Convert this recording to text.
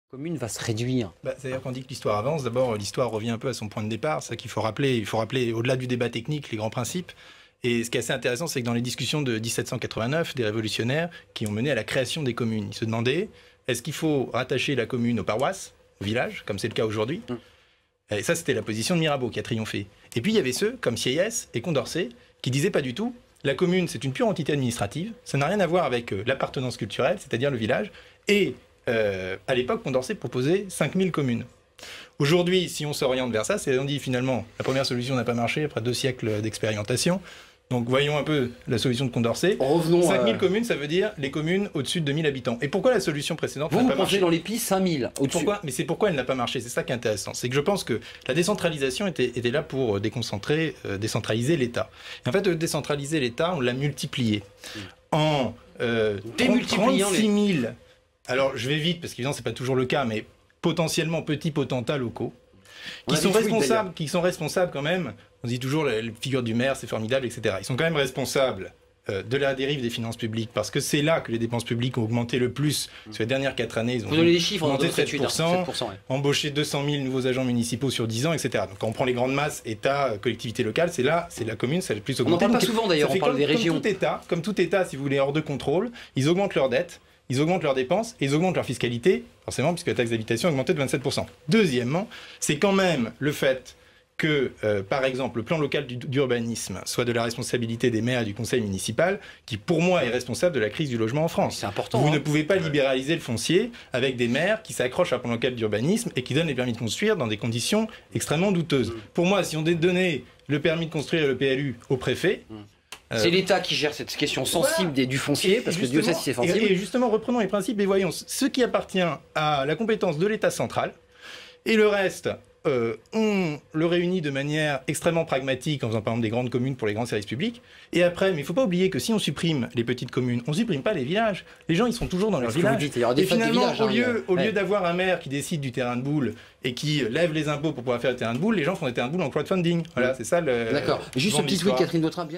Commune va se réduire. C'est-à-dire qu'on dit que l'histoire avance. D'abord, l'histoire revient un peu à son point de départ. C'est ça qu'il faut rappeler. Il faut rappeler, au-delà du débat technique, les grands principes. Et ce qui est assez intéressant, c'est que dans les discussions de 1789, des révolutionnaires qui ont mené à la création des communes, ils se demandaient, est-ce qu'il faut rattacher la commune aux paroisses, aux villages, comme c'est le cas aujourd'hui? Et ça, c'était la position de Mirabeau qui a triomphé. Et puis, il y avait ceux, comme Sieyès et Condorcet, qui disaient pas du tout. La commune, c'est une pure entité administrative. Ça n'a rien à voir avec l'appartenance culturelle, c'est-à-dire le village. Et à l'époque, Condorcet proposait 5000 communes. Aujourd'hui, si on s'oriente vers ça, on dit finalement, la première solution n'a pas marché après 2 siècles d'expérimentation. Donc voyons un peu la solution de Condorcet. Revenons 5000 communes, ça veut dire les communes au-dessus de 2000 habitants. Et pourquoi la solution précédente n'a pas marché? Vous dans les pistes 5000 au-dessus. Mais c'est pourquoi elle n'a pas marché. C'est ça qui est intéressant. C'est que je pense que la décentralisation était là pour décentraliser l'État. Et en fait, décentraliser l'État, on l'a multiplié. En 36 000... Alors, je vais vite, parce qu'évidemment, ce n'est pas toujours le cas, mais potentiellement petits potentats locaux, qui sont responsables quand même, on dit toujours la figure du maire, c'est formidable, etc. Ils sont quand même responsables de la dérive des finances publiques, parce que c'est là que les dépenses publiques ont augmenté le plus. Sur les dernières 4 années, ils ont augmenté 7%, embauché 200 000 nouveaux agents municipaux sur 10 ans, etc. Donc quand on prend les grandes masses, État, collectivité locale, c'est la commune, c'est le plus augmenté. On n'en parle pas souvent d'ailleurs, on parle des régions. Comme tout État, si vous voulez, hors de contrôle, ils augmentent leurs dettes, ils augmentent leurs dépenses et ils augmentent leur fiscalité, forcément, puisque la taxe d'habitation a augmenté de 27%. Deuxièmement, c'est quand même le fait que, par exemple, le plan local d'urbanisme soit de la responsabilité des maires et du conseil municipal, qui, pour moi, est responsable de la crise du logement en France. C'est important. Vous ne pouvez pas libéraliser le foncier avec des maires qui s'accrochent à un plan local d'urbanisme et qui donnent les permis de construire dans des conditions extrêmement douteuses. Pour moi, si on donnait le permis de construire et le PLU au préfet... C'est l'État qui gère cette question sensible du foncier, parce que Dieu sait si c'est sensible. Et justement, reprenons les principes et voyons ce qui appartient à la compétence de l'État central, et le reste, on le réunit de manière extrêmement pragmatique, en faisant par exemple des grandes communes pour les grands services publics. Et après, mais il ne faut pas oublier que si on supprime les petites communes, on ne supprime pas les villages. Les gens, ils sont toujours dans leur village. Et finalement, au lieu d'avoir un maire qui décide du terrain de boule et qui lève les impôts pour pouvoir faire le terrain de boule, les gens font des terrains de boule en crowdfunding. Voilà, c'est ça le... D'accord. Juste ce petit tweet, Catherine Vautrin, bien